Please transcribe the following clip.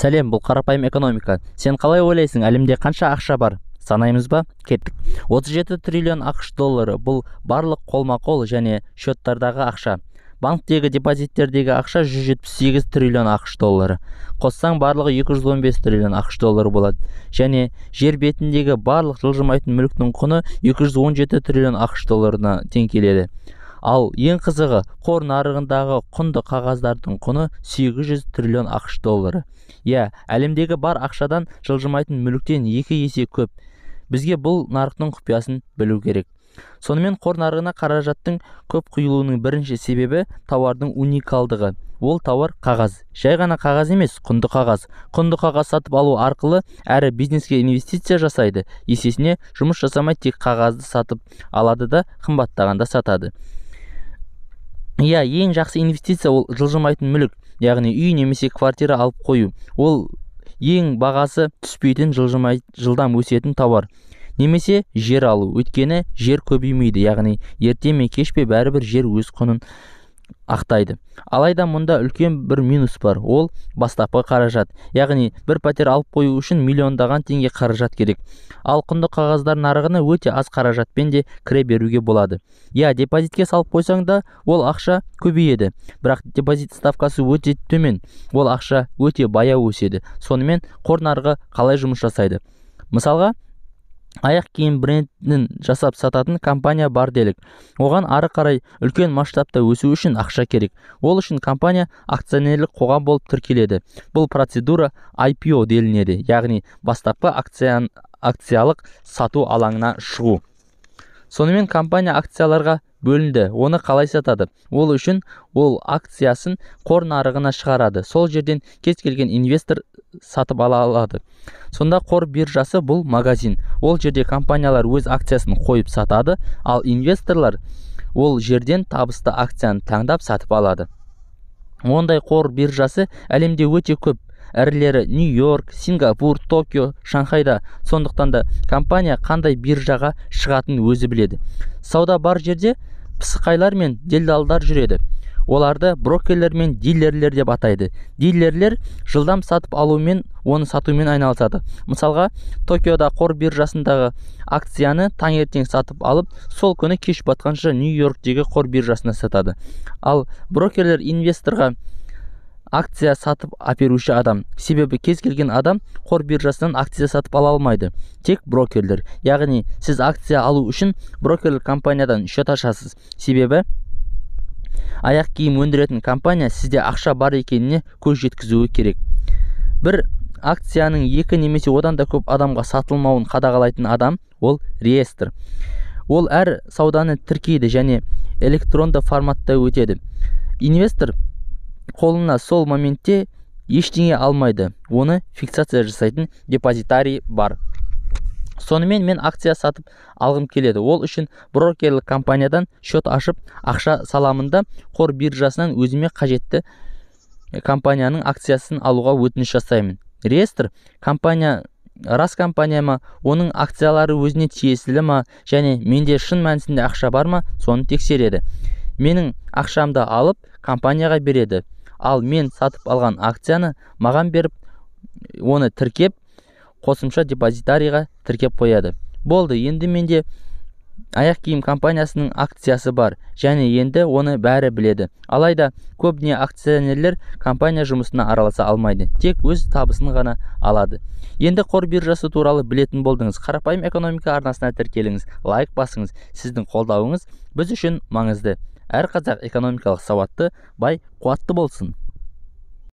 Сәлем, бұл қарапайым экономика. Сен қалай ойлайсың, әлемде қанша ақша бар? Санаймыз ба? Кеттік. 37 триллион ақш доллары бұл барлық қолма-қол және счеттардағы ақша. Банктегі депозиттердегі ақша 178 триллион ақш доллары. Қоссаң барлығы 215 триллион ақш доллары болады. Және жер бетіндегі барлық жылжымайтын мүліктің құны 217 триллион ақш долларына тең келеді. Ал ең қызығы, қор нарығындағы құнды қағаздардың құны 800 триллион ақш доллары. Әлемдегі бар ақшадан жылжымайтын мүліктен 2 есе көп. Бізге бұл нарықтың құпиясын білу керек. Сонымен қор нарығына қаражаттың көп құйылуының бірінші себебі тауардың уникалдығы. Ол тауар қағаз. Жай ғана қағаз емес, құнды қағаз. Құнды қағаз сатып алу арқылы әрі бизнеске инвестиция жасайды. Есесіне жұмыс жасамай тек қағазды сатып алады да қымбаттағанда сатады. Ең жақсы инвестиция ол жылжымайтын мүлік, яғни үй немесе квартира алып қою. Ол ең бағасы түспейтін жылдам өсетін тауар. Немесе жер алу, өйткені жер көбеймейді, яғни ерте ме кеш пе бәрібір жер өз құнын ақтайды. Алайда мұнда үлкен бір минус бар, ол бастапқы қаражат. Яғни бір пәтер алып қою үшін миллиондаған теңге қаражат керек. Ал құнды қағаздар нарығына өте аз қаражатпен де кіре беруге болады. Депозитке салып қойсаң да ол ақша көбейеді, бірақ депозит ставкасы өте төмен, ол ақша өте баяу өседі. Сонымен қор нарығы қалай жұмыс жасайды? Мысалға, аяқ киім брендін жасап сататын компания бар делік. Оған ары қарай үлкен масштабта өсу үшін ақша керек. Ол үшін компания акционерлік қоғам болып тіркеледі. Бұл процедура IPO делінеді, яғни бастапқы акциялық сату алаңына шығу. Сонымен компания акцияларға бөлінді. Оны қалай сатады? Ол үшін ол акциясын қор нарығына шығарады. Сол жерден кез келген инвестор сатып ала алады. Сонда қор биржасы бұл магазин. Ол жерде компаниялар өз акциясын қойып сатады, ал инвесторлар ол жерден табысты акцияны таңдап сатып алады. Ондай қор биржасы әлемде өте көп. Әрілері Нью-Йорк, Сингапур, Токио, Шанхайда. Сондықтан да компания қандай биржаға шығатын өзі біледі. Сауда бар жерде пысықайлар мен делдалдар жүреді. Оларды брокерлер мен дилерлер деп атайды. Дилерлер жылдам сатып алумен, оны сатумен айналысады. Мысалға, Токиода қор биржасындағы акцияны таңертең сатып алып, сол күні кеш батқанша Нью-Йорктегі қор биржасына сатады. Ал брокерлер инвесторға акция сатып аперуші адам. Себебі кез келген адам қор биржасынан акция сатып ала алмайды. Тек брокерлер. Яғни сіз акция алу үшін брокерлер компаниядан счет ашасыз. Себебі аяқ киім өндіретін компания сізде ақша бар екеніне көз жеткізуі керек. Бір акцияның 2 немесе одан да көп адамға сатылмауын қадағалайтын адам ол реестр. Ол әр сауданы тіркейді және электронды форматта өтеді. Инвестор қолына сол моментте ештеңе алмайды. Оны фиксация жасайтын депозитарий бар. Сонымен мен акция сатып алғым келеді. Ол үшін брокерлік компаниядан счет ашып, ақша саламында қор биржасынан өзіме қажетті компанияның акциясын алуға өтініш жасаймын. Реестр компания рас компания ма, оның акциялары өзіне тиесілі ма, және менде шын мәнісінде ақша бар ма, соны тексереді. Менің ақшамды алып компанияға береді. Ал мен сатып алған акцияны маған беріп, оны тіркеп, қосымша депозитарийға тіркеп қояды. Болды, енді менде аяқ киім компаниясының акциясы бар, және енді оны бәрі біледі. Алайда көбіне акционерлер компания жұмысына араласа алмайды, тек өз табысын ғана алады. Енді қор биржасы туралы білетін болдыңыз. Қарапайым экономика арнасына тіркеліңіз, лайк басыңыз. Сіздің қолдауыңыз біз үшін маңызды. Әр қазақ экономикалық сауатты, бай, қуатты болсын.